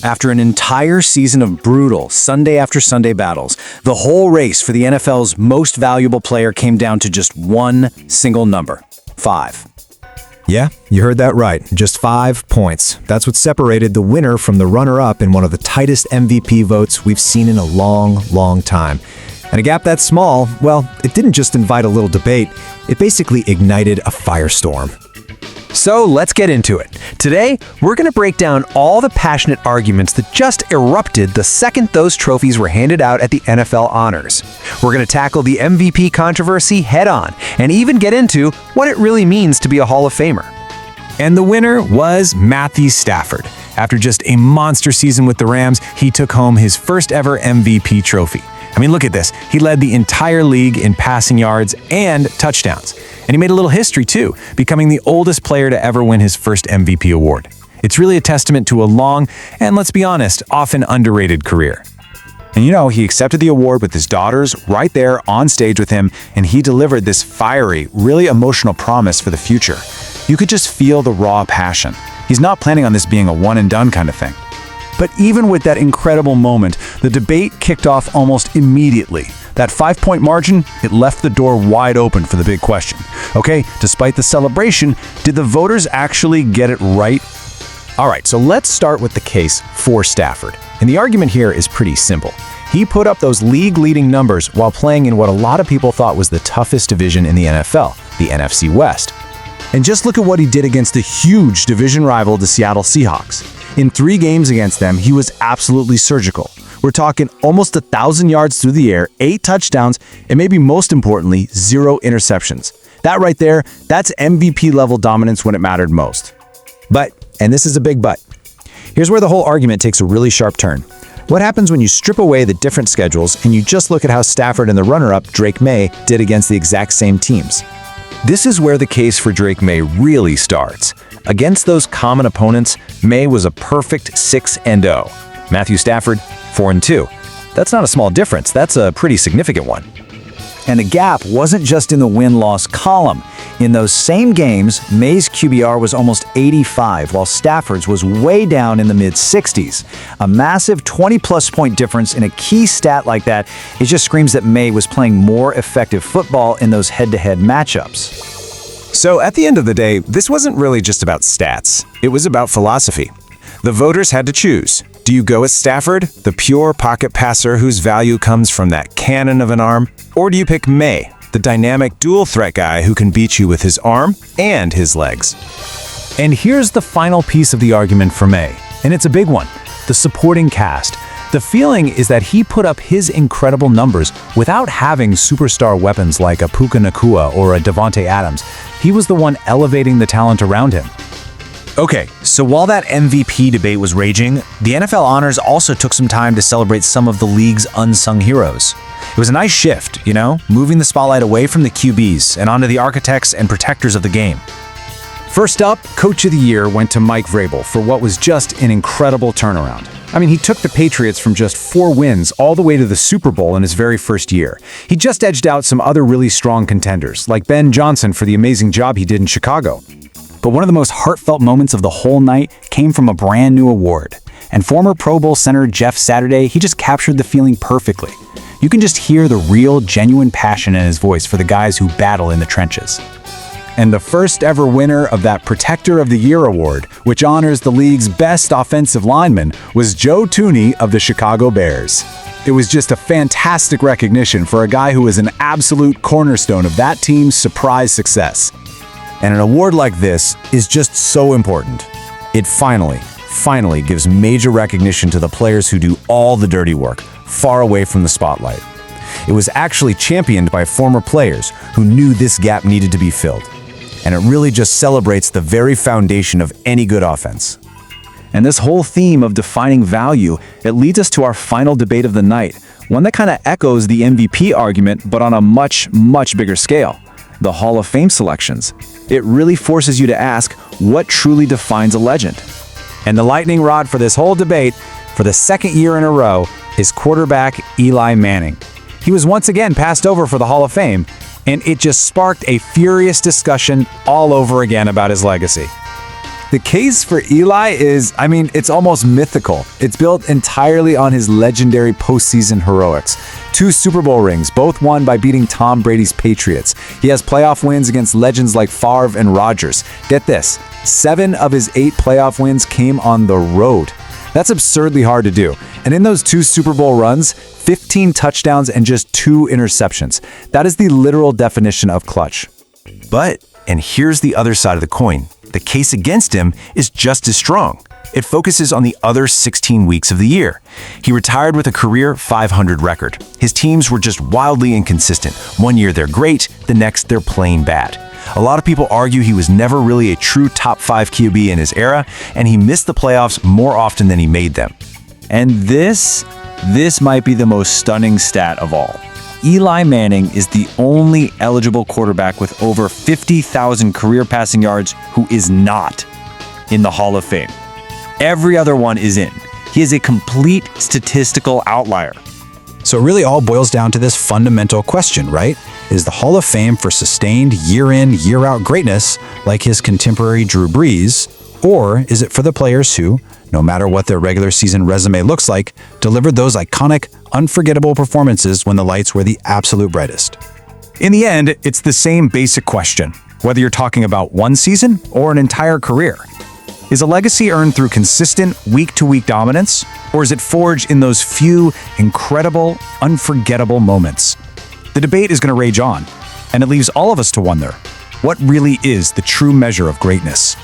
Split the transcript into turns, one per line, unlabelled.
After an entire season of brutal Sunday after Sunday battles, the whole race for the NFL's most valuable player came down to just one single number: 5.
Yeah, you heard that right. Just 5 points. That's what separated the winner from the runner-up in one of the tightest MVP votes we've seen in a long, long time. And a gap that small, well, it didn't just invite a little debate, it basically ignited a firestorm.
So let's get into it. Today, we're going to break down all the passionate arguments that just erupted the second those trophies were handed out at the NFL Honors. We're going to tackle the MVP controversy head-on and even get into what it really means to be a Hall of Famer.
And the winner was Matthew Stafford. After just a monster season with the Rams, he took home his first ever MVP trophy. I mean, look at this. He led the entire league in passing yards and touchdowns. And he made a little history too, becoming the oldest player to ever win his first MVP award. It's really a testament to a long, and let's be honest, often underrated career.
And he accepted the award with his daughters right there on stage with him, and he delivered this fiery, really emotional promise for the future. You could just feel the raw passion. He's not planning on this being a one-and-done kind of thing.
But even with that incredible moment, the debate kicked off almost immediately. That 5-point margin, it left the door wide open for the big question. Okay, despite the celebration, did the voters actually get it right?
All right, so let's start with the case for Stafford. And the argument here is pretty simple. He put up those league-leading numbers while playing in what a lot of people thought was the toughest division in the NFL, the NFC West. And just look at what he did against the huge division rival, the Seattle Seahawks. In 3 games against them, he was absolutely surgical. We're talking almost 1,000 yards through the air, 8 touchdowns, and maybe most importantly, 0 interceptions. That right there, that's MVP-level dominance when it mattered most. But, and this is a big but, here's where the whole argument takes a really sharp turn. What happens when you strip away the different schedules and you just look at how Stafford and the runner-up, Drake Maye, did against the exact same teams?
This is where the case for Drake Maye really starts. Against those common opponents, Maye was a perfect 6-0. Matthew Stafford, 4-2. That's not a small difference, that's a pretty significant one.
And the gap wasn't just in the win-loss column. In those same games, Maye's QBR was almost 85, while Stafford's was way down in the mid-60s. A massive 20-plus point difference in a key stat like that, it just screams that Maye was playing more effective football in those head-to-head matchups.
So at the end of the day, this wasn't really just about stats. It was about philosophy. The voters had to choose. Do you go with Stafford, the pure pocket passer whose value comes from that cannon of an arm? Or do you pick Maye, the dynamic dual-threat guy who can beat you with his arm and his legs?
And here's the final piece of the argument for Maye, and it's a big one: the supporting cast. The feeling is that he put up his incredible numbers without having superstar weapons like a Puka Nacua or a Devontae Adams. He was the one elevating the talent around him.
Okay, so while that MVP debate was raging, the NFL Honors also took some time to celebrate some of the league's unsung heroes. It was a nice shift, moving the spotlight away from the QBs and onto the architects and protectors of the game.
First up, Coach of the Year went to Mike Vrabel for what was just an incredible turnaround. I mean, he took the Patriots from just 4 wins all the way to the Super Bowl in his very first year. He just edged out some other really strong contenders, like Ben Johnson for the amazing job he did in Chicago. But one of the most heartfelt moments of the whole night came from a brand new award. And former Pro Bowl center Jeff Saturday, he just captured the feeling perfectly. You can just hear the real, genuine passion in his voice for the guys who battle in the trenches. And the first ever winner of that Protector of the Year award, which honors the league's best offensive lineman, was Joe Thuney of the Chicago Bears. It was just a fantastic recognition for a guy who was an absolute cornerstone of that team's surprise success. And an award like this is just so important. It finally gives major recognition to the players who do all the dirty work, far away from the spotlight. It was actually championed by former players who knew this gap needed to be filled. And it really just celebrates the very foundation of any good offense. And this whole theme of defining value, it leads us to our final debate of the night, one that kind of echoes the MVP argument, but on a much, much bigger scale. The Hall of Fame selections. It really forces you to ask, what truly defines a legend? And the lightning rod for this whole debate, for the second year in a row, is quarterback Eli Manning. He was once again passed over for the Hall of Fame, and it just sparked a furious discussion all over again about his legacy. The case for Eli is, it's almost mythical. It's built entirely on his legendary postseason heroics. 2 Super Bowl rings, both won by beating Tom Brady's Patriots. He has playoff wins against legends like Favre and Rodgers. Get this, 7 of his 8 playoff wins came on the road. That's absurdly hard to do. And in those 2 Super Bowl runs, 15 touchdowns and just 2 interceptions. That is the literal definition of clutch.
But, and here's the other side of the coin, the case against him is just as strong. It focuses on the other 16 weeks of the year. He retired with a career .500 record. His teams were just wildly inconsistent. One year they're great, the next they're plain bad. A lot of people argue he was never really a true top 5 QB in his era, and he missed the playoffs more often than he made them.
And this might be the most stunning stat of all. Eli Manning is the only eligible quarterback with over 50,000 career passing yards who is not in the Hall of Fame. Every other one is in. He is a complete statistical outlier.
So it really all boils down to this fundamental question, right? Is the Hall of Fame for sustained year-in, year-out greatness like his contemporary Drew Brees, or is it for the players who, no matter what their regular season resume looks like, delivered those iconic, unforgettable performances when the lights were the absolute brightest?
In the end, it's the same basic question, whether you're talking about one season or an entire career. Is a legacy earned through consistent, week-to-week dominance, or is it forged in those few incredible, unforgettable moments? The debate is going to rage on, and it leaves all of us to wonder, what really is the true measure of greatness?